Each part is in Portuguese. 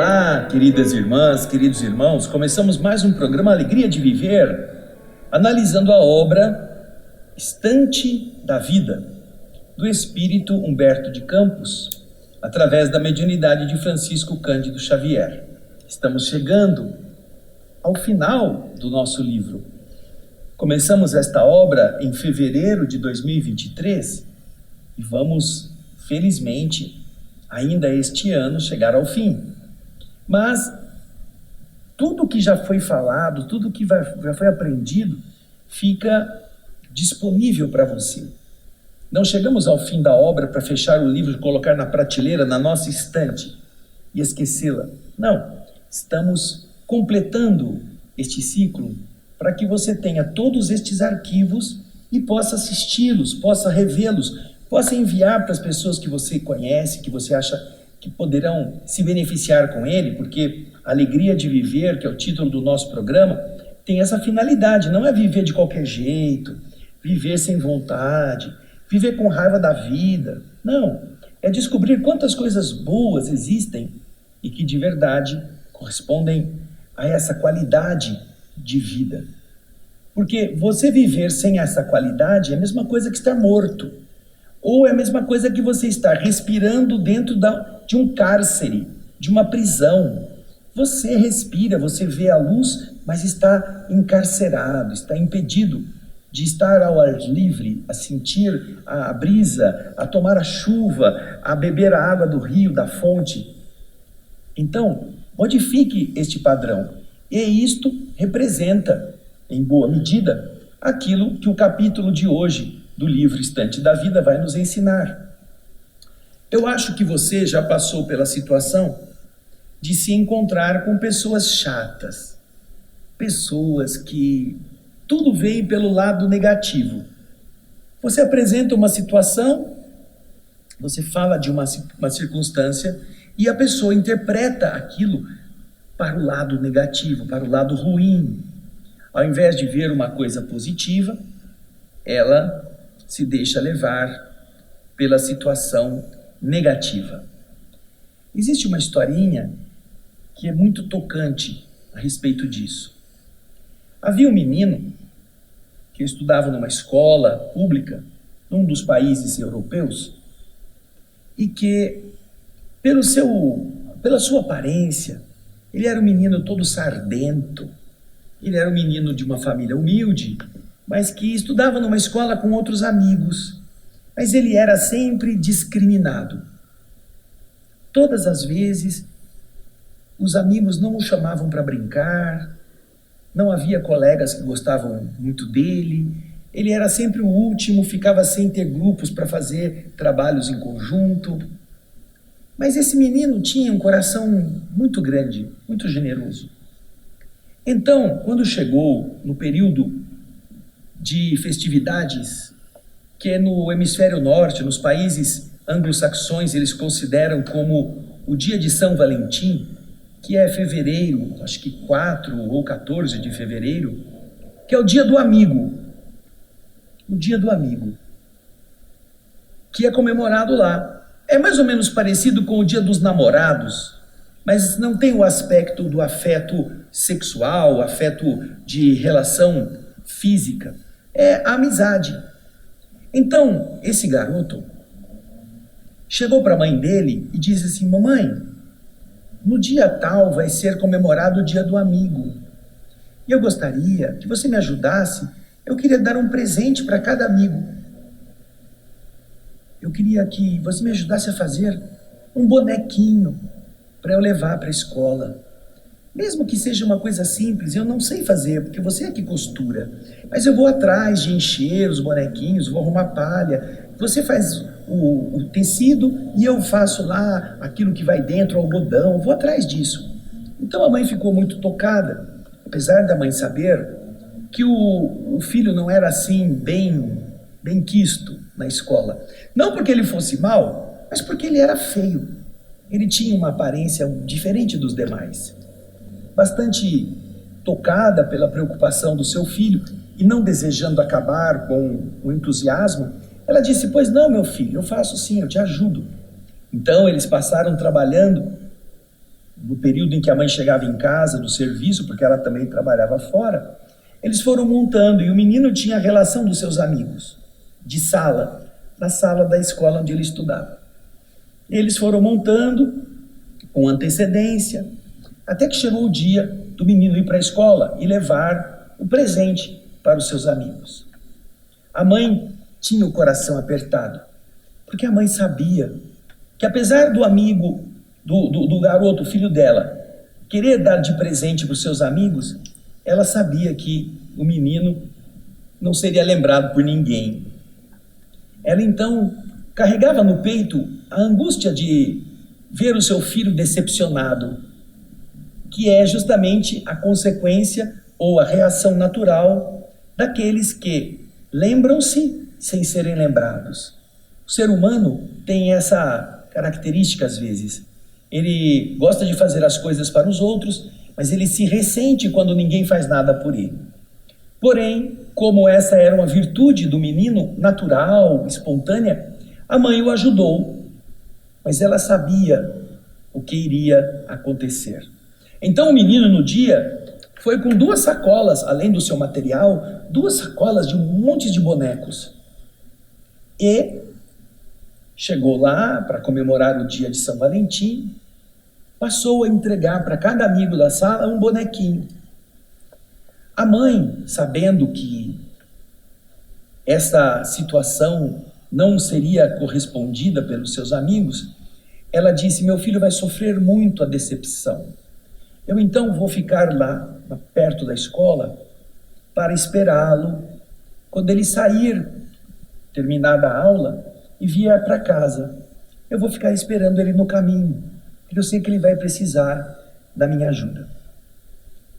Olá, queridas irmãs, queridos irmãos. Começamos mais um programa Alegria de Viver, analisando a obra Estante da Vida, do espírito Humberto de Campos, através da mediunidade de Francisco Cândido Xavier. Estamos chegando ao final do nosso livro. Começamos esta obra em fevereiro de 2023 e vamos, felizmente, ainda este ano chegar ao fim. Mas tudo que já foi falado, tudo que já foi aprendido, fica disponível para você. Não chegamos ao fim da obra para fechar o livro e colocar na prateleira, na nossa estante e esquecê-la. Não, estamos completando este ciclo para que você tenha todos estes arquivos e possa assisti-los, possa revê-los, possa enviar para as pessoas que você conhece, que você acha que poderão se beneficiar com ele, porque Alegria de Viver, que é o título do nosso programa, tem essa finalidade, não é viver de qualquer jeito, viver sem vontade, viver com raiva da vida. Não, é descobrir quantas coisas boas existem e que de verdade correspondem a essa qualidade de vida. Porque você viver sem essa qualidade é a mesma coisa que estar morto. Ou é a mesma coisa que você estar respirando dentro de um cárcere, de uma prisão. Você respira, você vê a luz, mas está encarcerado, está impedido de estar ao ar livre, a sentir a brisa, a tomar a chuva, a beber a água do rio, da fonte. Então, modifique este padrão. E isto representa, em boa medida, aquilo que o capítulo de hoje do livro Estante da Vida vai nos ensinar. Eu acho que você já passou pela situação de se encontrar com pessoas chatas, pessoas que tudo veio pelo lado negativo. Você apresenta uma situação, você fala de uma circunstância e a pessoa interpreta aquilo para o lado negativo, para o lado ruim. Ao invés de ver uma coisa positiva, ela se deixa levar pela situação negativa. Existe uma historinha que é muito tocante a respeito disso. Havia um menino que estudava numa escola pública, num dos países europeus, e que, pela sua aparência, ele era um menino todo sardento, ele era um menino de uma família humilde, mas que estudava numa escola com outros amigos. Mas ele era sempre discriminado. Todas as vezes, os amigos não o chamavam para brincar, não havia colegas que gostavam muito dele, ele era sempre o último, ficava sem ter grupos para fazer trabalhos em conjunto. Mas esse menino tinha um coração muito grande, muito generoso. Então, quando chegou no período de festividades, que é no hemisfério norte, nos países anglo-saxões, eles consideram como o dia de São Valentim, que é fevereiro, acho que 4 ou 14 de fevereiro, que é o dia do amigo. O dia do amigo, que é comemorado lá. É mais ou menos parecido com o dia dos namorados, mas não tem o aspecto do afeto sexual, afeto de relação física. É a amizade. Então, esse garoto chegou para a mãe dele e disse assim: mamãe, no dia tal vai ser comemorado o dia do amigo. E eu gostaria que você me ajudasse. Eu queria dar um presente para cada amigo. Eu queria que você me ajudasse a fazer um bonequinho para eu levar para a escola. Mesmo que seja uma coisa simples, eu não sei fazer, porque você é que costura. Mas eu vou atrás de encher os bonequinhos, vou arrumar palha. Você faz o tecido e eu faço lá aquilo que vai dentro, o algodão. Eu vou atrás disso. Então a mãe ficou muito tocada, apesar da mãe saber que o filho não era assim bem quisto na escola. Não porque ele fosse mau, mas porque ele era feio. Ele tinha uma aparência diferente dos demais. Bastante tocada pela preocupação do seu filho e não desejando acabar com o entusiasmo, ela disse: pois não, meu filho, eu faço sim, eu te ajudo. Então eles passaram trabalhando no período em que a mãe chegava em casa do serviço, porque ela também trabalhava fora, eles foram montando, e o menino tinha a relação dos seus amigos, de sala, na sala da escola onde ele estudava. Eles foram montando com antecedência, até que chegou o dia do menino ir para a escola e levar o presente para os seus amigos. A mãe tinha o coração apertado, porque a mãe sabia que apesar do amigo, do garoto, filho dela, querer dar de presente para os seus amigos, ela sabia que o menino não seria lembrado por ninguém. Ela então carregava no peito a angústia de ver o seu filho decepcionado, que é justamente a consequência ou a reação natural daqueles que lembram-se sem serem lembrados. O ser humano tem essa característica às vezes. Ele gosta de fazer as coisas para os outros, mas ele se ressente quando ninguém faz nada por ele. Porém, como essa era uma virtude do menino, natural, espontânea, a mãe o ajudou, mas ela sabia o que iria acontecer. Então o menino no dia foi com 2 sacolas, além do seu material, 2 sacolas de um monte de bonecos. E chegou lá para comemorar o dia de São Valentim, passou a entregar para cada amigo da sala um bonequinho. A mãe, sabendo que essa situação não seria correspondida pelos seus amigos, ela disse: meu filho vai sofrer muito a decepção. Eu então vou ficar lá, perto da escola, para esperá-lo quando ele sair, terminada a aula, e vier para casa. Eu vou ficar esperando ele no caminho, porque eu sei que ele vai precisar da minha ajuda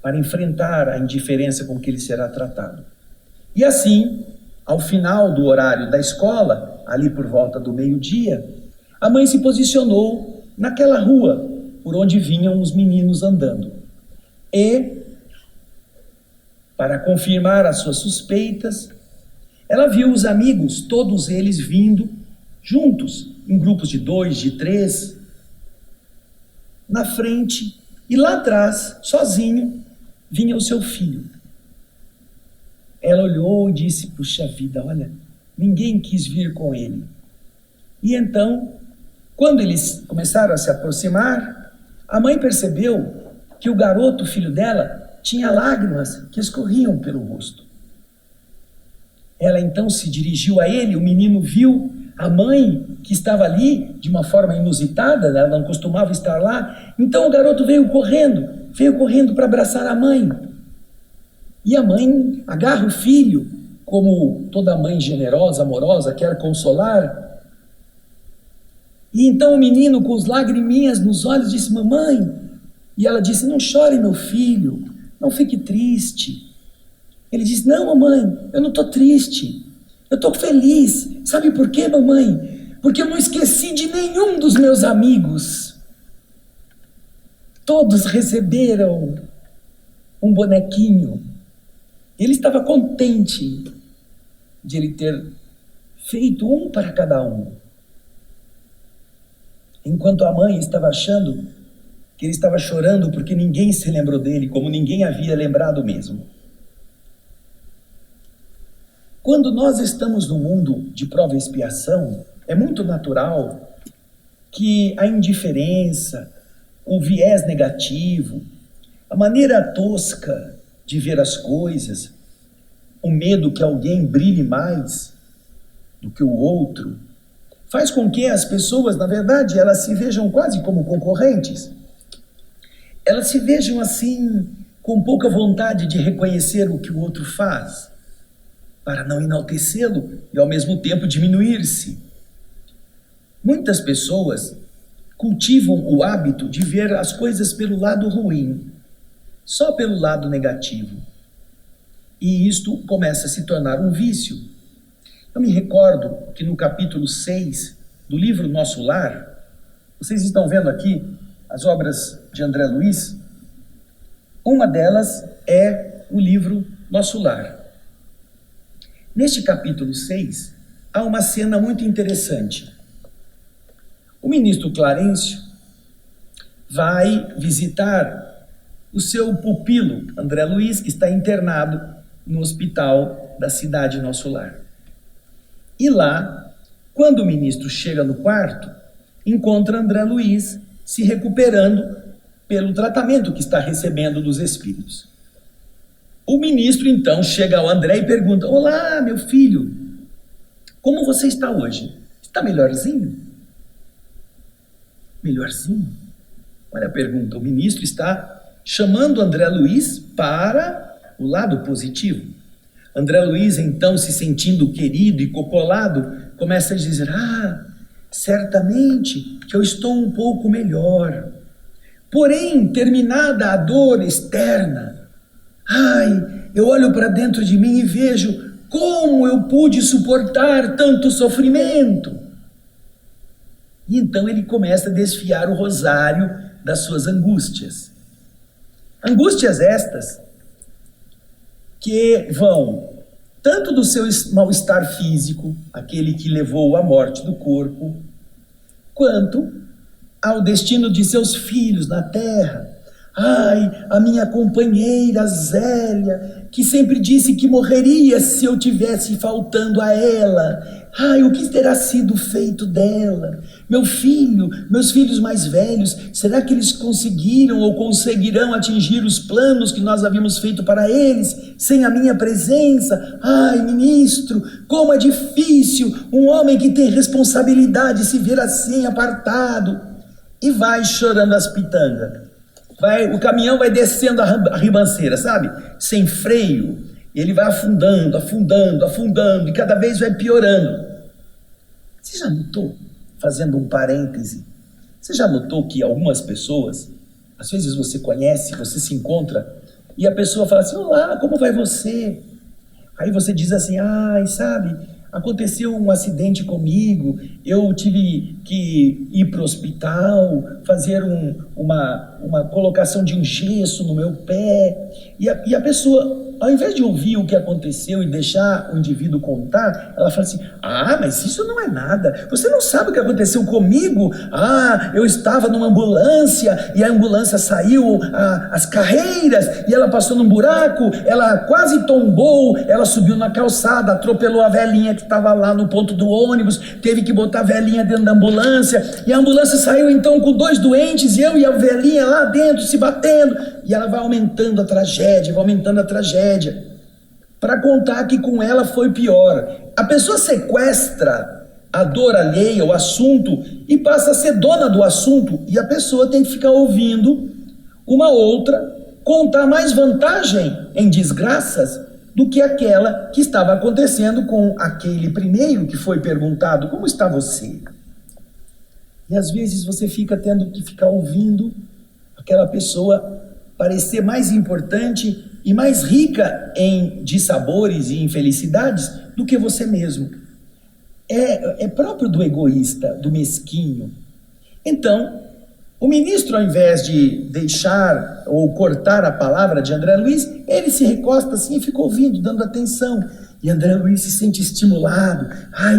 para enfrentar a indiferença com que ele será tratado. E assim, ao final do horário da escola, ali por volta do meio-dia, a mãe se posicionou naquela rua por onde vinham os meninos andando. E, para confirmar as suas suspeitas, ela viu os amigos, todos eles vindo juntos, em grupos de 2, de 3, na frente, e lá atrás, sozinho, vinha o seu filho. Ela olhou e disse: puxa vida, olha, ninguém quis vir com ele. E então, quando eles começaram a se aproximar, a mãe percebeu que o garoto, filho dela, tinha lágrimas que escorriam pelo rosto. Ela então se dirigiu a ele, o menino viu a mãe que estava ali de uma forma inusitada, ela não costumava estar lá, então o garoto veio correndo para abraçar a mãe. E a mãe agarra o filho, como toda mãe generosa, amorosa, quer consolar. E então o menino, com as lagriminhas nos olhos, disse: mamãe. E ela disse: não chore, meu filho, não fique triste. Ele disse: não, mamãe, eu não estou triste, eu estou feliz. Sabe por quê, mamãe? Porque eu não esqueci de nenhum dos meus amigos. Todos receberam um bonequinho. Ele estava contente de ele ter feito um para cada um. Enquanto a mãe estava achando que ele estava chorando porque ninguém se lembrou dele, como ninguém havia lembrado mesmo. Quando nós estamos no mundo de prova e expiação, é muito natural que a indiferença, o viés negativo, a maneira tosca de ver as coisas, o medo que alguém brilhe mais do que o outro, faz com que as pessoas, na verdade, elas se vejam quase como concorrentes. Elas se vejam assim, com pouca vontade de reconhecer o que o outro faz, para não enaltecê-lo e ao mesmo tempo diminuir-se. Muitas pessoas cultivam o hábito de ver as coisas pelo lado ruim, só pelo lado negativo. E isto começa a se tornar um vício. Eu me recordo que no capítulo 6 do livro Nosso Lar, vocês estão vendo aqui as obras de André Luiz, uma delas é o livro Nosso Lar. Neste capítulo 6, há uma cena muito interessante. O ministro Clarencio vai visitar o seu pupilo, André Luiz, que está internado no hospital da cidade Nosso Lar. E lá, quando o ministro chega no quarto, encontra André Luiz se recuperando pelo tratamento que está recebendo dos espíritos. O ministro então chega ao André e pergunta: olá, meu filho, como você está hoje? Está melhorzinho? Melhorzinho? Olha a pergunta, o ministro está chamando André Luiz para o lado positivo. André Luiz, então, se sentindo querido e cocolado, começa a dizer: certamente que eu estou um pouco melhor. Porém, terminada a dor externa, eu olho para dentro de mim e vejo como eu pude suportar tanto sofrimento. E então ele começa a desfiar o rosário das suas angústias. Angústias estas que vão tanto do seu mal-estar físico, aquele que levou à morte do corpo, quanto ao destino de seus filhos na terra. A minha companheira Zélia, que sempre disse que morreria se eu tivesse faltando a ela. O que terá sido feito dela? Meu filho, meus filhos mais velhos, será que eles conseguiram ou conseguirão atingir os planos que nós havíamos feito para eles, sem a minha presença? Ministro, como é difícil um homem que tem responsabilidade se ver assim apartado. E vai chorando as pitangas. O caminhão vai descendo a ribanceira, sabe? Sem freio. Ele vai afundando, afundando, afundando, e cada vez vai piorando. Você já notou, fazendo um parêntese, você já notou que algumas pessoas, às vezes você conhece, você se encontra, e a pessoa fala assim: olá, como vai você? Aí você diz assim: sabe, aconteceu um acidente comigo, eu tive que ir para o hospital, fazer uma colocação de um gesso no meu pé, e a pessoa, ao invés de ouvir o que aconteceu e deixar o indivíduo contar, ela fala assim: mas isso não é nada, você não sabe o que aconteceu comigo? Eu estava numa ambulância, e a ambulância saiu as carreiras, e ela passou num buraco, ela quase tombou, ela subiu na calçada, atropelou a velhinha que estava lá no ponto do ônibus, teve que botar a velhinha dentro da ambulância, e a ambulância saiu então com 2 doentes, eu e a velhinha lá dentro se batendo, e ela vai aumentando a tragédia, para contar que com ela foi pior. A pessoa sequestra a dor alheia, o assunto, e passa a ser dona do assunto, e a pessoa tem que ficar ouvindo uma outra contar mais vantagem em desgraças do que aquela que estava acontecendo com aquele primeiro que foi perguntado: como está você? E às vezes você fica tendo que ficar ouvindo aquela pessoa parecer mais importante e mais rica em dissabores e infelicidades do que você mesmo. É próprio do egoísta, do mesquinho. Então, o ministro, ao invés de deixar ou cortar a palavra de André Luiz, ele se recosta assim e fica ouvindo, dando atenção. E André Luiz se sente estimulado.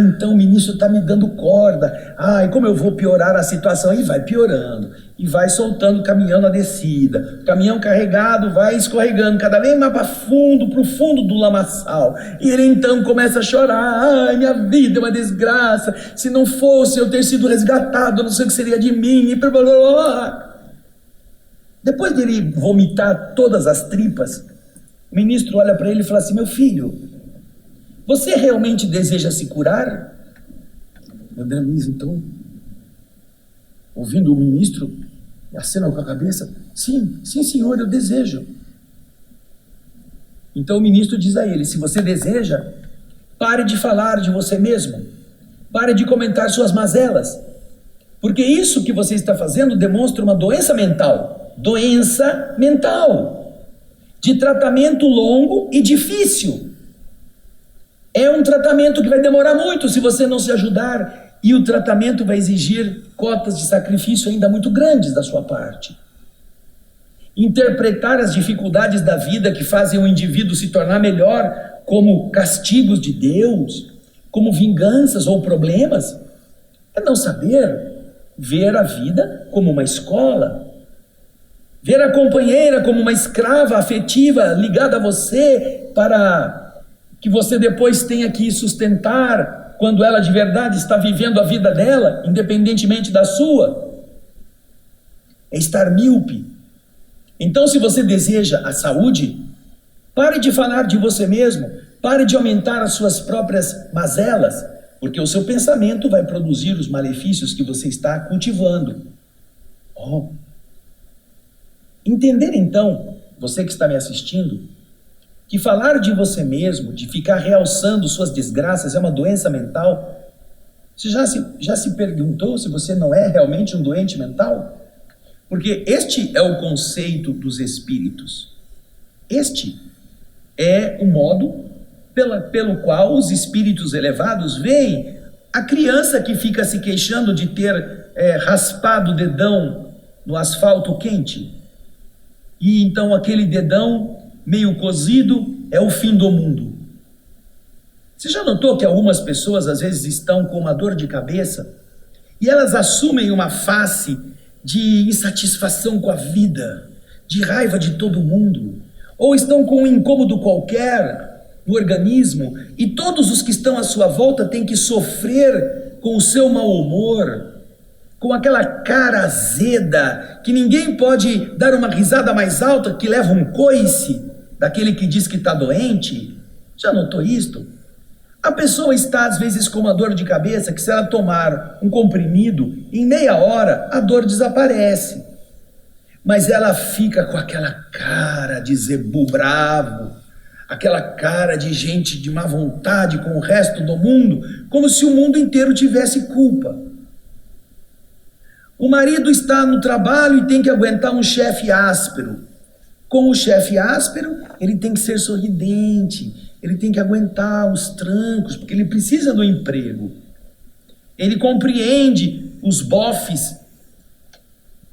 Então o ministro está me dando corda. Como eu vou piorar a situação? E vai piorando. E vai soltando o caminhão na descida. O caminhão carregado vai escorregando cada vez mais para o fundo do lamaçal. E ele então começa a chorar. Minha vida é uma desgraça. Se não fosse eu ter sido resgatado, eu não sei o que seria de mim. E blá, blá, blá. Depois dele vomitar todas as tripas, o ministro olha para ele e fala assim: meu filho, você realmente deseja se curar? André Luiz, então, ouvindo o ministro, acena com a cabeça: sim, senhor, eu desejo. Então o ministro diz a ele: se você deseja, pare de falar de você mesmo, pare de comentar suas mazelas, porque isso que você está fazendo demonstra uma doença mental, de tratamento longo e difícil. É um tratamento que vai demorar muito se você não se ajudar, e o tratamento vai exigir cotas de sacrifício ainda muito grandes da sua parte. Interpretar as dificuldades da vida que fazem o indivíduo se tornar melhor como castigos de Deus, como vinganças ou problemas, é não saber ver a vida como uma escola, Ver a companheira como uma escrava afetiva ligada a você para que você depois tenha que sustentar quando ela de verdade está vivendo a vida dela, independentemente da sua, é estar míope. Então, se você deseja a saúde, pare de falar de você mesmo, pare de aumentar as suas próprias mazelas, porque o seu pensamento vai produzir os malefícios que você está cultivando. Entender então, você que está me assistindo, que falar de você mesmo, de ficar realçando suas desgraças é uma doença mental. Você já se perguntou se você não é realmente um doente mental? Porque este é o conceito dos espíritos. Este é o modo pelo qual os espíritos elevados veem a criança que fica se queixando de ter raspado o dedão no asfalto quente. E então aquele dedão meio cozido é o fim do mundo. Você já notou que algumas pessoas às vezes estão com uma dor de cabeça e elas assumem uma face de insatisfação com a vida, de raiva de todo mundo, ou estão com um incômodo qualquer no organismo e todos os que estão à sua volta têm que sofrer com o seu mau humor, com aquela cara azeda, que ninguém pode dar uma risada mais alta que leva um coice daquele que diz que está doente. Já notou isto? A pessoa está às vezes com uma dor de cabeça que se ela tomar um comprimido, em meia hora a dor desaparece. Mas ela fica com aquela cara de zebu bravo, aquela cara de gente de má vontade com o resto do mundo, como se o mundo inteiro tivesse culpa. O marido está no trabalho e tem que aguentar um chefe áspero. Com o chefe áspero, ele tem que ser sorridente, ele tem que aguentar os trancos, porque ele precisa do emprego. Ele compreende os bofes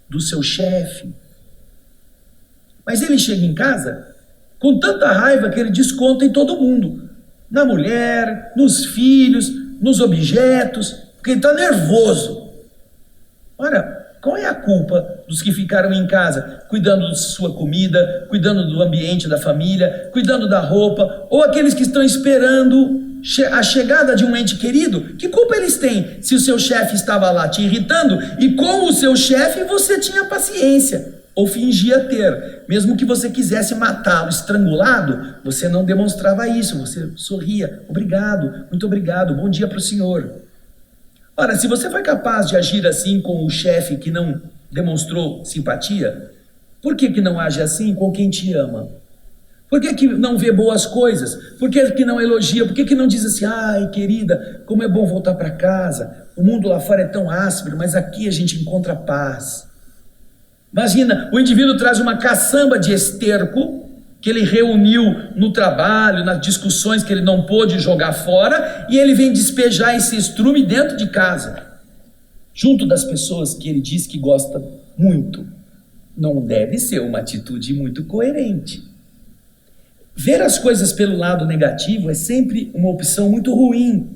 do seu chefe. Mas ele chega em casa com tanta raiva que ele desconta em todo mundo. Na mulher, nos filhos, nos objetos, porque ele está nervoso. Ora, qual é a culpa dos que ficaram em casa, cuidando de sua comida, cuidando do ambiente da família, cuidando da roupa, ou aqueles que estão esperando a chegada de um ente querido? Que culpa eles têm se o seu chefe estava lá te irritando e com o seu chefe você tinha paciência, ou fingia ter? Mesmo que você quisesse matá-lo estrangulado, você não demonstrava isso, você sorria. Obrigado, muito obrigado, bom dia para o senhor. Ora, se você foi capaz de agir assim com o chefe que não demonstrou simpatia, por que não age assim com quem te ama? Por que não vê boas coisas? Por que não elogia? Por que não diz assim, ai querida, como é bom voltar para casa, o mundo lá fora é tão áspero, mas aqui a gente encontra paz. Imagina, o indivíduo traz uma caçamba de esterco que ele reuniu no trabalho, nas discussões que ele não pôde jogar fora, e ele vem despejar esse estrume dentro de casa, junto das pessoas que ele diz que gosta muito. Não deve ser uma atitude muito coerente. Ver as coisas pelo lado negativo é sempre uma opção muito ruim,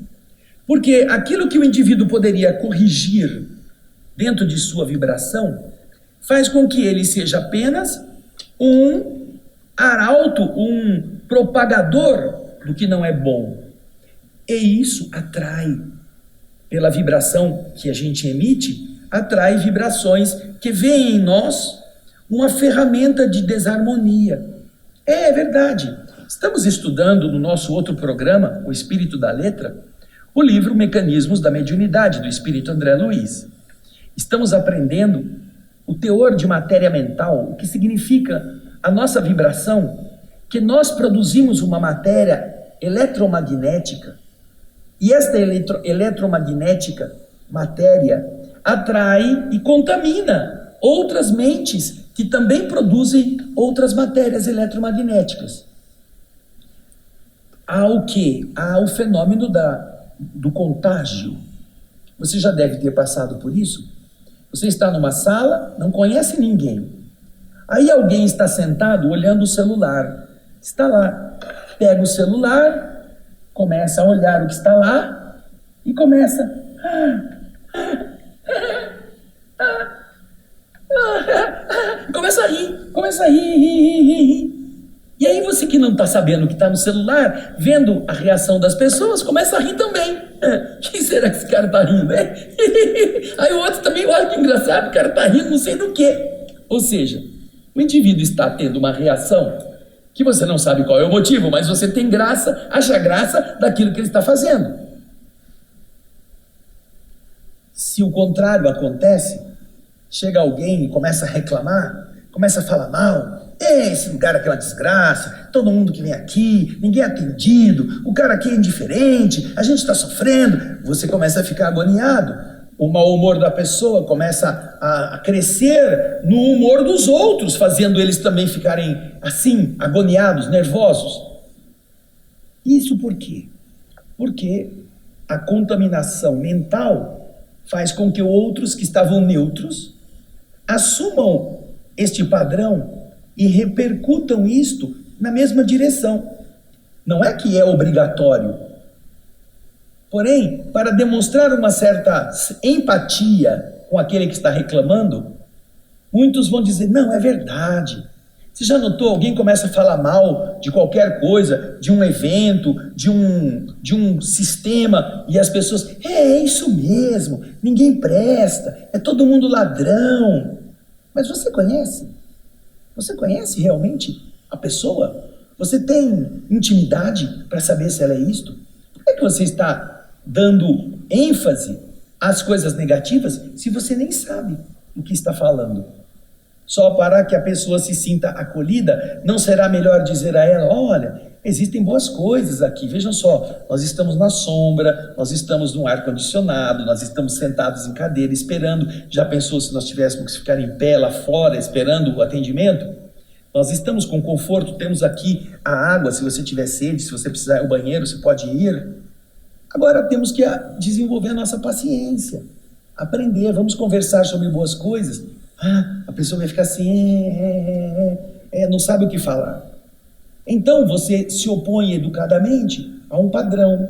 porque aquilo que o indivíduo poderia corrigir dentro de sua vibração faz com que ele seja apenas um arauto, um propagador do que não é bom. E isso atrai, pela vibração que a gente emite, atrai vibrações que veem em nós uma ferramenta de desarmonia. É verdade. Estamos estudando no nosso outro programa, O Espírito da Letra, o livro Mecanismos da Mediunidade, do Espírito André Luiz. Estamos aprendendo o teor de matéria mental, o que significa a nossa vibração, que nós produzimos uma matéria eletromagnética, e esta eletromagnética matéria atrai e contamina outras mentes que também produzem outras matérias eletromagnéticas. Há o quê? Há o fenômeno do contágio. Você já deve ter passado por isso. Você está numa sala, não conhece ninguém. Aí alguém está sentado olhando o celular. Está lá, pega o celular, começa a olhar o que está lá e começa... Começa a rir, começa a rir. E aí você que não está sabendo que está no celular, vendo a reação das pessoas, começa a rir também. Quem será que esse cara está rindo, né? Aí o outro também, olha que engraçado, o cara está rindo não sei do quê. Ou seja, o indivíduo está tendo uma reação que você não sabe qual é o motivo, mas você tem graça, acha graça daquilo que ele está fazendo. Se o contrário acontece, chega alguém e começa a reclamar, começa a falar mal, esse lugar é aquela desgraça, todo mundo que vem aqui, ninguém é atendido, o cara aqui é indiferente, a gente está sofrendo, você começa a ficar agoniado. O mau humor da pessoa começa a crescer no humor dos outros, fazendo eles também ficarem assim, agoniados, nervosos. Isso por quê? Porque a contaminação mental faz com que outros que estavam neutros assumam este padrão e repercutam isto na mesma direção. Não é que é obrigatório. Porém, para demonstrar uma certa empatia com aquele que está reclamando, muitos vão dizer, não, é verdade. Você já notou? Alguém começa a falar mal de qualquer coisa, de um evento, de um sistema, e as pessoas, é isso mesmo, ninguém presta, é todo mundo ladrão. Mas você conhece? Você conhece realmente a pessoa? Você tem intimidade para saber se ela é isto? Por que você está dando ênfase às coisas negativas se você nem sabe o que está falando? Só para que a pessoa se sinta acolhida, não será melhor dizer a ela, olha, existem boas coisas aqui, vejam só, nós estamos na sombra, nós estamos no ar-condicionado, nós estamos sentados em cadeira esperando, já pensou se nós tivéssemos que ficar em pé lá fora esperando o atendimento? Nós estamos com conforto, temos aqui a água, se você tiver sede, se você precisar ir ao banheiro, você pode ir. Agora temos que desenvolver a nossa paciência, aprender, vamos conversar sobre boas coisas. A pessoa vai ficar assim, não sabe o que falar. Então você se opõe educadamente a um padrão.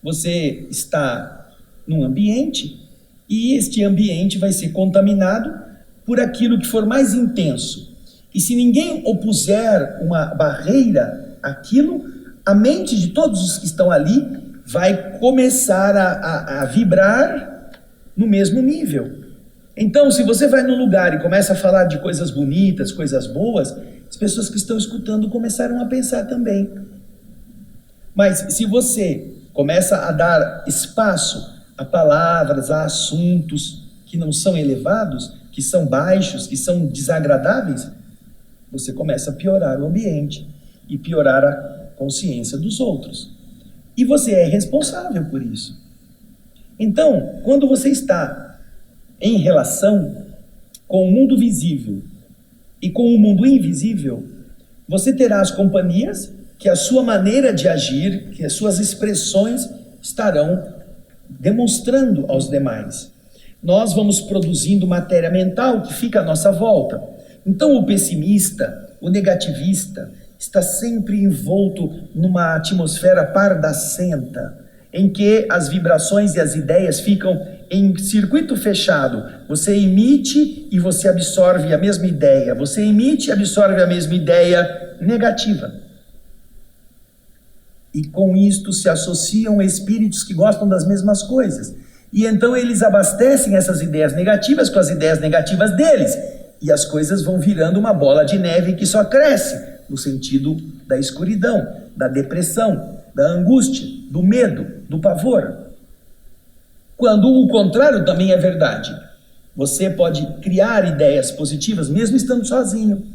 Você está num ambiente e este ambiente vai ser contaminado por aquilo que for mais intenso. E se ninguém opuser uma barreira àquilo, a mente de todos os que estão ali vai começar a vibrar no mesmo nível. Então, se você vai num lugar e começa a falar de coisas bonitas, coisas boas, as pessoas que estão escutando começaram a pensar também. Mas se você começa a dar espaço a palavras, a assuntos que não são elevados, que são baixos, que são desagradáveis, você começa a piorar o ambiente e piorar a consciência dos outros. E você é responsável por isso. Então, quando você está em relação com o mundo visível e com o mundo invisível, você terá as companhias que a sua maneira de agir, que as suas expressões estarão demonstrando aos demais. Nós vamos produzindo matéria mental que fica à nossa volta. Então o pessimista, o negativista, está sempre envolto numa atmosfera pardacenta, em que as vibrações e as ideias ficam em circuito fechado. Você emite e você absorve a mesma ideia. Você emite e absorve a mesma ideia negativa. E com isto se associam espíritos que gostam das mesmas coisas. E então eles abastecem essas ideias negativas com as ideias negativas deles. E as coisas vão virando uma bola de neve que só cresce, no sentido da escuridão, da depressão, da angústia, do medo, do pavor. Quando o contrário também é verdade. Você pode criar ideias positivas mesmo estando sozinho.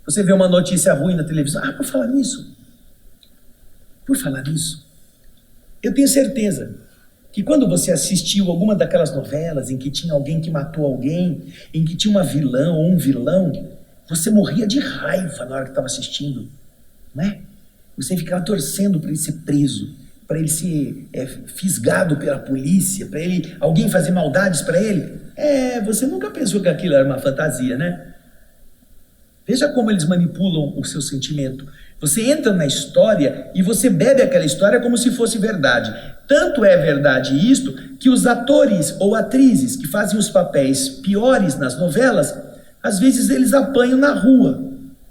Você vê uma notícia ruim na televisão, por falar nisso, eu tenho certeza que quando você assistiu alguma daquelas novelas em que tinha alguém que matou alguém, em que tinha uma vilã ou um vilão, você morria de raiva na hora que estava assistindo, né? Você ficava torcendo para ele ser preso, para ele ser fisgado pela polícia, para alguém fazer maldades para ele. Você nunca pensou que aquilo era uma fantasia, né? Veja como eles manipulam o seu sentimento. Você entra na história e você bebe aquela história como se fosse verdade. Tanto é verdade isto que os atores ou atrizes que fazem os papéis piores nas novelas Às vezes eles apanham na rua.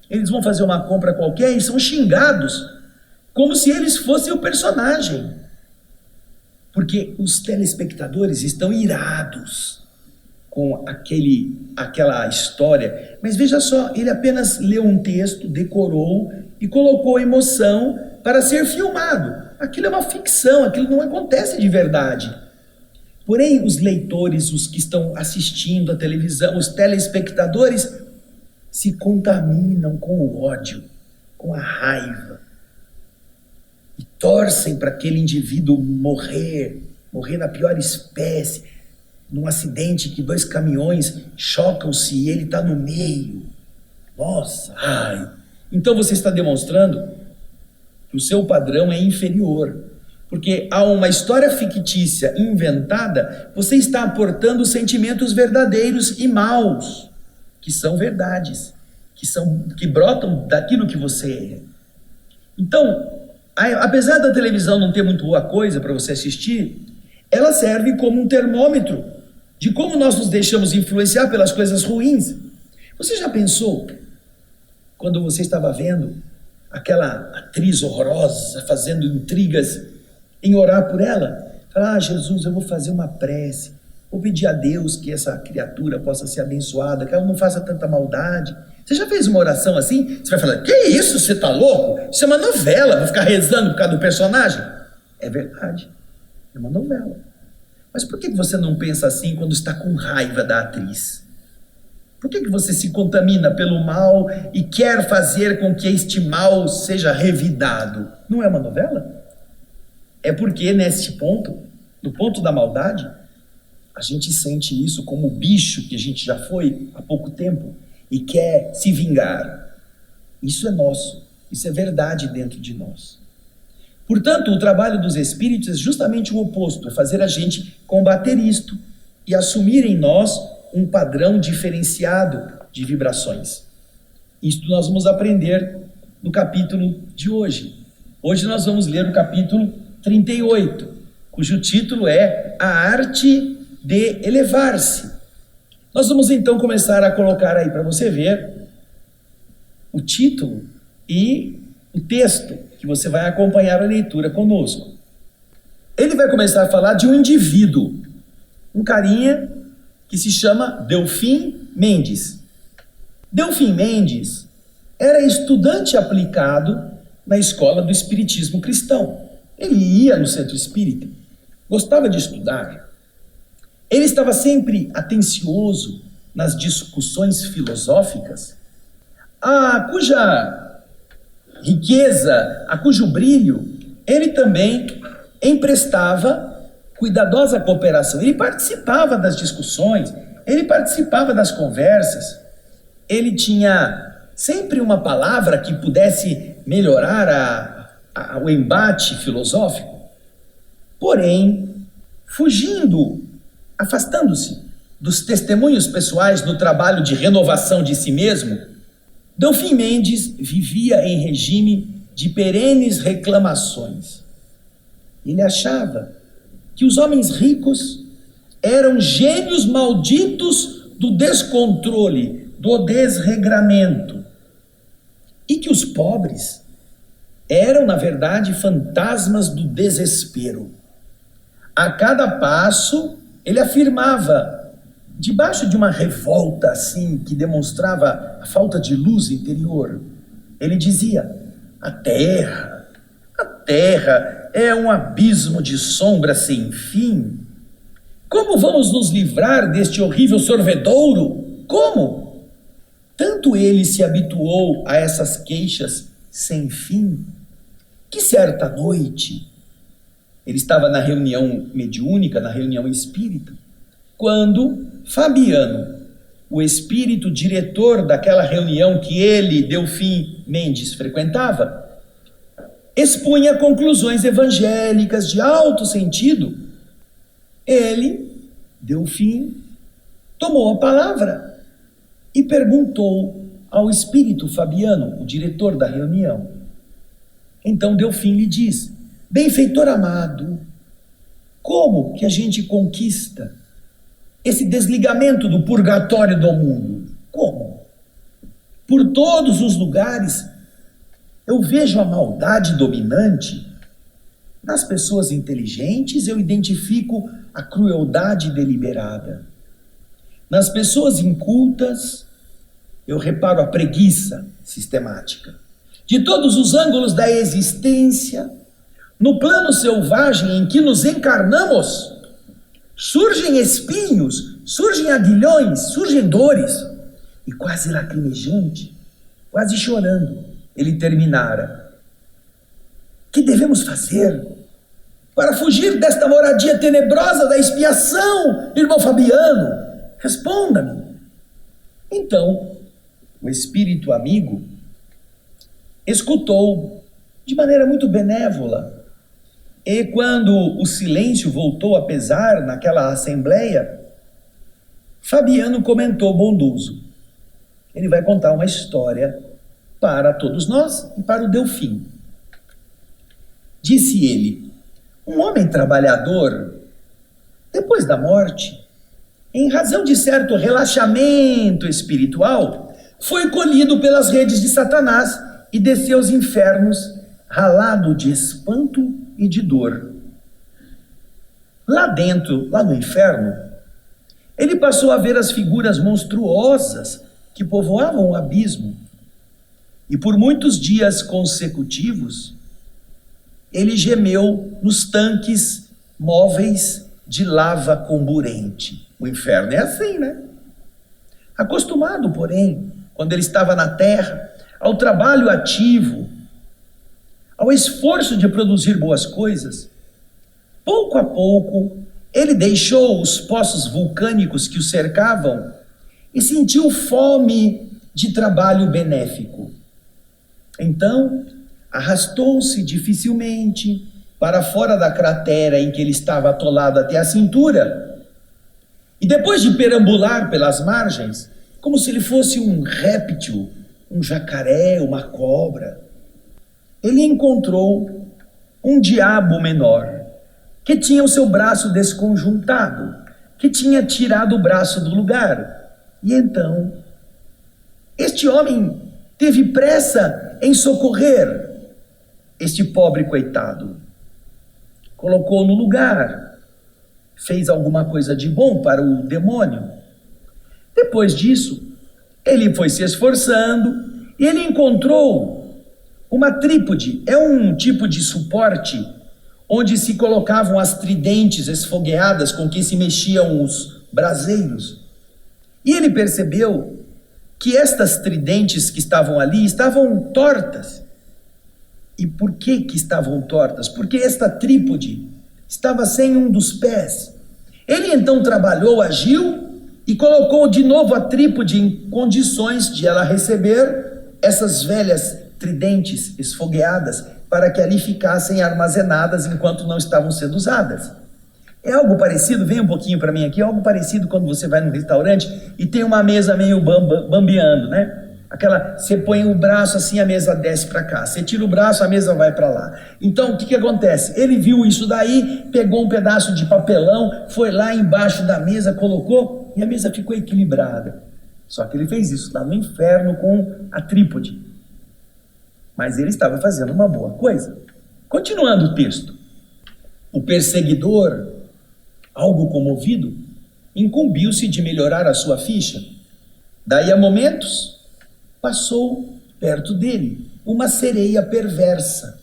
Eles vão fazer uma compra qualquer e são xingados, como se eles fossem o personagem. Porque os telespectadores estão irados com aquela história. Mas veja só, ele apenas leu um texto, decorou e colocou emoção para ser filmado. Aquilo é uma ficção, aquilo não acontece de verdade. Porém, os leitores, os que estão assistindo a televisão, os telespectadores, se contaminam com o ódio, com a raiva. E torcem para aquele indivíduo morrer na pior espécie, num acidente que 2 caminhões chocam-se e ele está no meio. Nossa, ai. Então você está demonstrando que o seu padrão é inferior. Porque a uma história fictícia inventada, você está aportando sentimentos verdadeiros e maus, que são verdades, que brotam daquilo que você é. Então, apesar da televisão não ter muito boa coisa para você assistir, ela serve como um termômetro de como nós nos deixamos influenciar pelas coisas ruins. Você já pensou, quando você estava vendo aquela atriz horrorosa fazendo intrigas, em orar por ela? Falar, Jesus, eu vou fazer uma prece, vou pedir a Deus que essa criatura possa ser abençoada, que ela não faça tanta maldade. Você já fez uma oração assim? Você vai falar, que isso, você está louco? Isso é uma novela, vou ficar rezando por causa do personagem? É verdade, é uma novela. Mas por que você não pensa assim quando está com raiva da atriz? Por que você se contamina pelo mal e quer fazer com que este mal seja revidado? Não é uma novela? É porque nesse ponto, no ponto da maldade, a gente sente isso como o bicho que a gente já foi há pouco tempo e quer se vingar. Isso é nosso, isso é verdade dentro de nós. Portanto, o trabalho dos espíritos é justamente o oposto, é fazer a gente combater isto e assumir em nós um padrão diferenciado de vibrações. Isto nós vamos aprender no capítulo de hoje. Hoje nós vamos ler o capítulo 38, cujo título é A Arte de Elevar-se. Nós vamos então começar a colocar aí para você ver o título e o texto que você vai acompanhar a leitura conosco. Ele vai começar a falar de um indivíduo, um carinha que se chama Delfim Mendes. Delfim Mendes era estudante aplicado na escola do Espiritismo Cristão. Ele ia no centro espírita, gostava de estudar. Ele estava sempre atencioso nas discussões filosóficas, cuja riqueza, a cujo brilho, ele também emprestava cuidadosa cooperação. Ele participava das discussões, ele participava das conversas, ele tinha sempre uma palavra que pudesse melhorar o embate filosófico. Porém, afastando-se dos testemunhos pessoais no trabalho de renovação de si mesmo, Delfim Mendes vivia em regime de perenes reclamações. Ele achava que os homens ricos eram gênios malditos do descontrole, do desregramento, e que os pobres eram, na verdade, fantasmas do desespero. A cada passo, ele afirmava, debaixo de uma revolta assim, que demonstrava a falta de luz interior, ele dizia, a terra é um abismo de sombra sem fim. Como vamos nos livrar deste horrível sorvedouro? Como? Tanto ele se habituou a essas queixas sem fim, que certa noite, ele estava na reunião mediúnica, na reunião espírita, quando Fabiano, o espírito diretor daquela reunião que ele, Delfim Mendes, frequentava, expunha conclusões evangélicas de alto sentido. Ele, Delfim, tomou a palavra e perguntou ao espírito Fabiano, o diretor da reunião. Então Delfim lhe diz, benfeitor amado, como que a gente conquista esse desligamento do purgatório do mundo? Como? Por todos os lugares eu vejo a maldade dominante. Nas pessoas inteligentes eu identifico a crueldade deliberada. Nas pessoas incultas eu reparo a preguiça sistemática. De todos os ângulos da existência, no plano selvagem em que nos encarnamos, surgem espinhos, surgem aguilhões, surgem dores. E quase lacrimejante, quase chorando, ele terminara: que devemos fazer para fugir desta moradia tenebrosa da expiação, irmão Fabiano? Responda-me. Então, o espírito amigo escutou de maneira muito benévola. E quando o silêncio voltou a pesar naquela assembleia, Fabiano comentou bondoso. Ele vai contar uma história para todos nós e para o Delfim. Disse ele: um homem trabalhador, depois da morte, em razão de certo relaxamento espiritual, foi colhido pelas redes de Satanás e desceu aos infernos, ralado de espanto e de dor. Lá dentro, lá no inferno, ele passou a ver as figuras monstruosas que povoavam o abismo. E por muitos dias consecutivos, ele gemeu nos tanques móveis de lava comburente. O inferno é assim, né? Acostumado, porém, quando ele estava na terra, ao trabalho ativo, ao esforço de produzir boas coisas, pouco a pouco, ele deixou os poços vulcânicos que o cercavam e sentiu fome de trabalho benéfico. Então, arrastou-se dificilmente para fora da cratera em que ele estava atolado até a cintura, e depois de perambular pelas margens, como se ele fosse um réptil, um jacaré, uma cobra, ele encontrou um diabo menor, que tinha o seu braço desconjuntado, que tinha tirado o braço do lugar. E então, este homem teve pressa em socorrer este pobre coitado. Colocou no lugar, fez alguma coisa de bom para o demônio. Depois disso, ele foi se esforçando e ele encontrou uma trípode. É um tipo de suporte onde se colocavam as tridentes esfogueadas com que se mexiam os braseiros. E ele percebeu que estas tridentes que estavam ali estavam tortas. E por que estavam tortas? Porque esta trípode estava sem um dos pés. Ele então trabalhou, agiu e colocou de novo a trípode em condições de ela receber essas velhas tridentes esfogueadas para que ali ficassem armazenadas enquanto não estavam sendo usadas. É algo parecido, vem um pouquinho para mim aqui, é algo parecido quando você vai num restaurante e tem uma mesa meio bambeando, né? Aquela, você põe o braço assim, a mesa desce para cá, você tira o braço, a mesa vai para lá. Então o que acontece? Ele viu isso daí, pegou um pedaço de papelão, foi lá embaixo da mesa, colocou e a mesa ficou equilibrada. Só que ele fez isso lá no inferno com a trípode. Mas ele estava fazendo uma boa coisa. Continuando o texto. O perseguidor, algo comovido, incumbiu-se de melhorar a sua ficha. Daí a momentos, passou perto dele uma sereia perversa,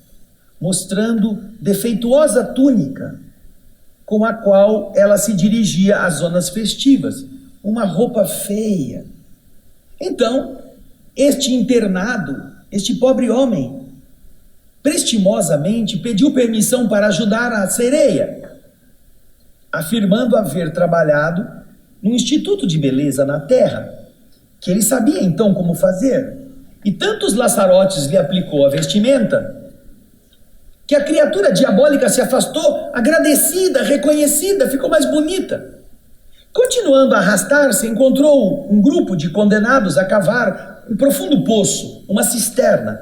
mostrando defeituosa túnica, com a qual ela se dirigia às zonas festivas, uma roupa feia. Então, este internado, este pobre homem, prestimosamente pediu permissão para ajudar a sereia, afirmando haver trabalhado num instituto de beleza na terra, que ele sabia então como fazer. E tantos laçarotes lhe aplicou a vestimenta, que a criatura diabólica se afastou, agradecida, reconhecida, ficou mais bonita. Continuando a arrastar-se, encontrou um grupo de condenados a cavar um profundo poço, uma cisterna.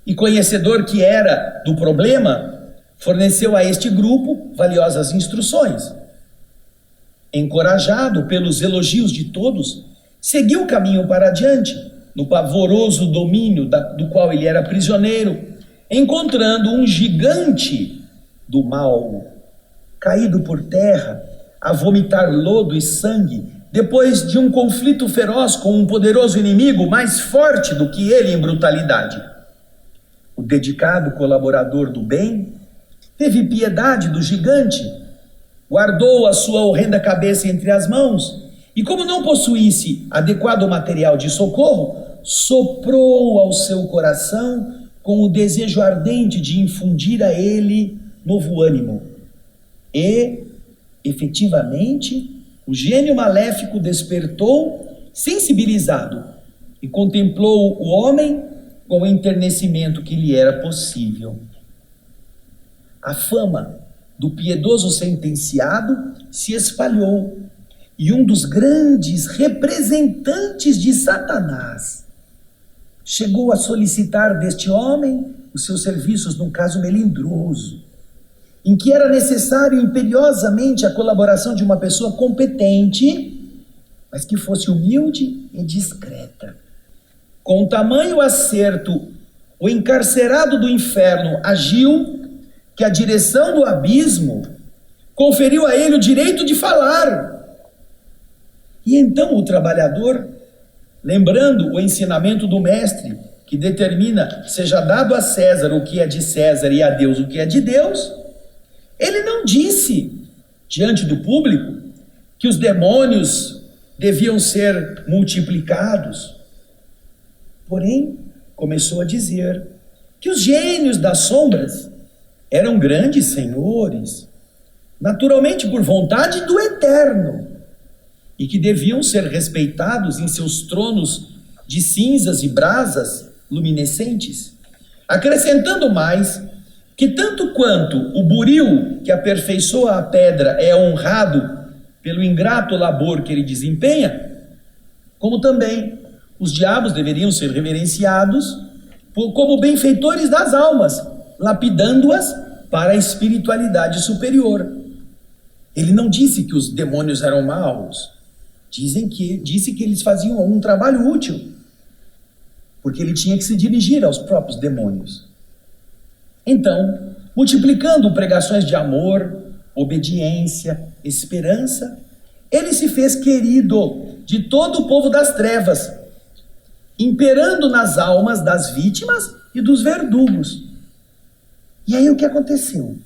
E conhecedor que era do problema, forneceu a este grupo valiosas instruções. Encorajado pelos elogios de todos, seguiu o caminho para adiante, no pavoroso domínio do qual ele era prisioneiro, encontrando um gigante do mal, caído por terra, a vomitar lodo e sangue, depois de um conflito feroz com um poderoso inimigo mais forte do que ele em brutalidade. O dedicado colaborador do bem teve piedade do gigante, guardou a sua horrenda cabeça entre as mãos e, como não possuísse adequado material de socorro, soprou ao seu coração com o desejo ardente de infundir a ele novo ânimo. E, efetivamente, o gênio maléfico despertou, sensibilizado, e contemplou o homem com o enternecimento que lhe era possível. A fama do piedoso sentenciado se espalhou, e um dos grandes representantes de Satanás chegou a solicitar deste homem os seus serviços num caso melindroso, em que era necessário imperiosamente a colaboração de uma pessoa competente, mas que fosse humilde e discreta. Com tamanho acerto, o encarcerado do inferno agiu que a direção do abismo conferiu a ele o direito de falar. E então o trabalhador, lembrando o ensinamento do mestre, que determina seja dado a César o que é de César e a Deus o que é de Deus, ele não disse, diante do público, que os demônios deviam ser multiplicados. Porém, começou a dizer que os gênios das sombras eram grandes senhores, naturalmente por vontade do Eterno, e que deviam ser respeitados em seus tronos de cinzas e brasas luminescentes, acrescentando mais que tanto quanto o buril que aperfeiçoa a pedra é honrado pelo ingrato labor que ele desempenha, como também os diabos deveriam ser reverenciados como benfeitores das almas, lapidando-as para a espiritualidade superior. Ele não disse que os demônios eram maus, disse que eles faziam um trabalho útil, porque ele tinha que se dirigir aos próprios demônios. Então, multiplicando pregações de amor, obediência, esperança, ele se fez querido de todo o povo das trevas, imperando nas almas das vítimas e dos verdugos. E aí o que aconteceu?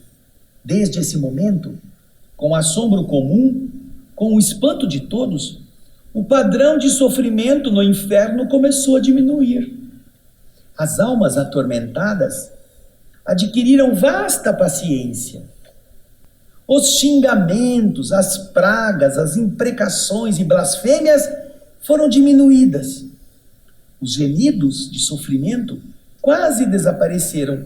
Desde esse momento, com o assombro comum, com o espanto de todos, o padrão de sofrimento no inferno começou a diminuir. As almas atormentadas adquiriram vasta paciência. Os xingamentos, as pragas, as imprecações e blasfêmias foram diminuídas. Os gemidos de sofrimento quase desapareceram.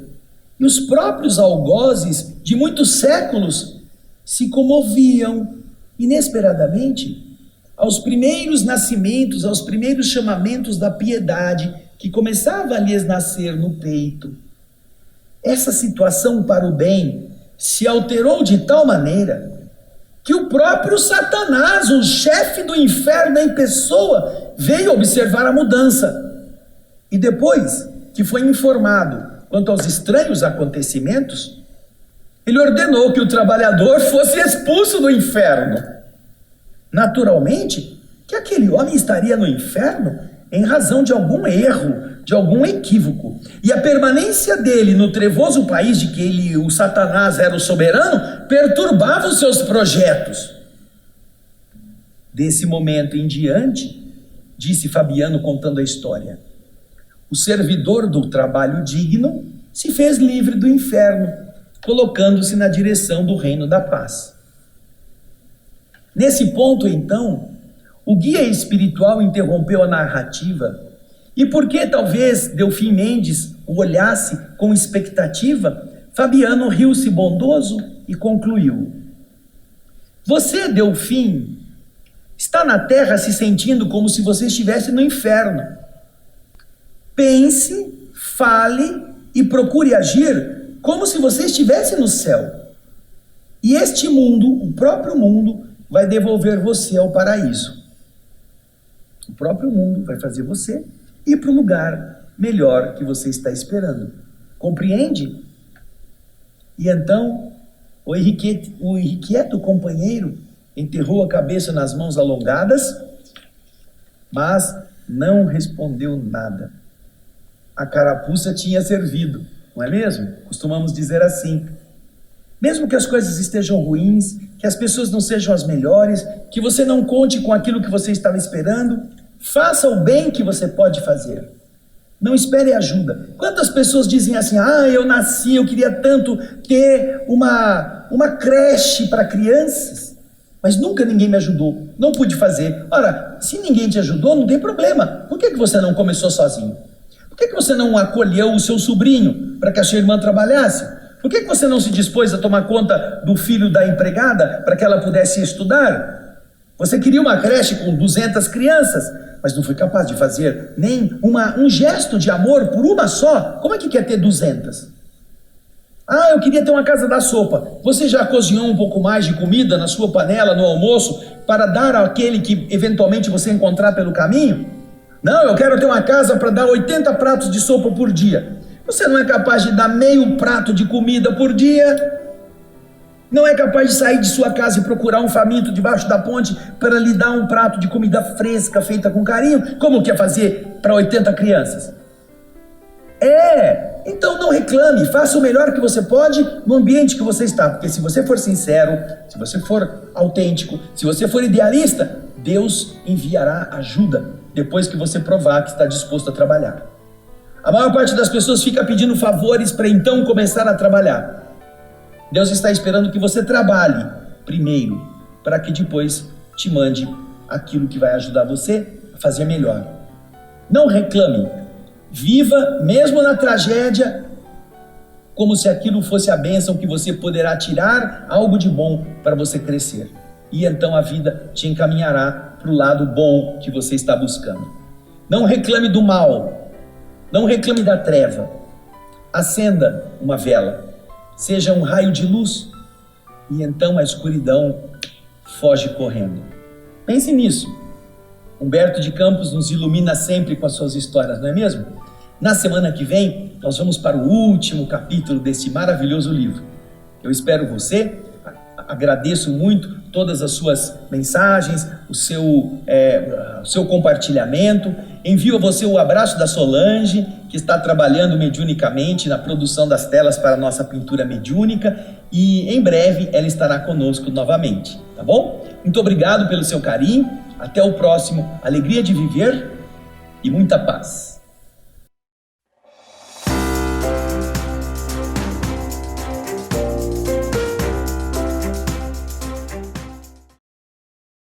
E os próprios algozes de muitos séculos se comoviam inesperadamente aos primeiros nascimentos, aos primeiros chamamentos da piedade que começava a lhes nascer no peito. Essa situação para o bem se alterou de tal maneira que o próprio Satanás, o chefe do inferno em pessoa, veio observar a mudança. E depois que foi informado quanto aos estranhos acontecimentos, ele ordenou que o trabalhador fosse expulso do inferno. Naturalmente, que aquele homem estaria no inferno em razão de algum erro, de algum equívoco. E a permanência dele no trevoso país de que o Satanás era o soberano, perturbava os seus projetos. Desse momento em diante, disse Fabiano contando a história, o servidor do trabalho digno se fez livre do inferno, colocando-se na direção do reino da paz. Nesse ponto, então, o guia espiritual interrompeu a narrativa, e porque talvez Delfim Mendes o olhasse com expectativa, Fabiano riu-se bondoso e concluiu: você, Delfim, está na terra se sentindo como se você estivesse no inferno. Pense, fale e procure agir como se você estivesse no céu. E este mundo, o próprio mundo, vai devolver você ao paraíso. O próprio mundo vai fazer você ir para o lugar melhor que você está esperando. Compreende? E então, o irrequieto companheiro enterrou a cabeça nas mãos alongadas, mas não respondeu nada. A carapuça tinha servido, não é mesmo? Costumamos dizer assim. Mesmo que as coisas estejam ruins, que as pessoas não sejam as melhores, que você não conte com aquilo que você estava esperando, faça o bem que você pode fazer. Não espere ajuda. Quantas pessoas dizem assim, eu queria tanto ter uma creche para crianças, mas nunca ninguém me ajudou, não pude fazer. Ora, se ninguém te ajudou, não tem problema. Por que você não começou sozinho? Por que você não acolheu o seu sobrinho para que a sua irmã trabalhasse? Por que você não se dispôs a tomar conta do filho da empregada para que ela pudesse estudar? Você queria uma creche com 200 crianças, mas não foi capaz de fazer nem um gesto de amor por uma só. Como é que quer ter 200? Eu queria ter uma casa da sopa. Você já cozinhou um pouco mais de comida na sua panela, no almoço, para dar àquele que eventualmente você encontrar pelo caminho? Não, eu quero ter uma casa para dar 80 pratos de sopa por dia. Você não é capaz de dar meio prato de comida por dia? Não é capaz de sair de sua casa e procurar um faminto debaixo da ponte para lhe dar um prato de comida fresca, feita com carinho? Como quer fazer para 80 crianças? Então não reclame, faça o melhor que você pode no ambiente que você está, porque se você for sincero, se você for autêntico, se você for idealista, Deus enviará ajuda depois que você provar que está disposto a trabalhar. A maior parte das pessoas fica pedindo favores para então começar a trabalhar. Deus está esperando que você trabalhe primeiro, para que depois te mande aquilo que vai ajudar você a fazer melhor. Não reclame. Viva, mesmo na tragédia, como se aquilo fosse a bênção que você poderá tirar algo de bom para você crescer. E então a vida te encaminhará para o lado bom que você está buscando. Não reclame do mal. Não reclame da treva. Acenda uma vela. Seja um raio de luz. E então a escuridão foge correndo. Pense nisso. Humberto de Campos nos ilumina sempre com as suas histórias, não é mesmo? Na semana que vem, nós vamos para o último capítulo desse maravilhoso livro. Eu espero você, agradeço muito todas as suas mensagens, o seu compartilhamento. Envio a você o abraço da Solange, que está trabalhando mediunicamente na produção das telas para a nossa pintura mediúnica, e em breve ela estará conosco novamente, tá bom? Muito obrigado pelo seu carinho. Até o próximo. Alegria de viver e muita paz.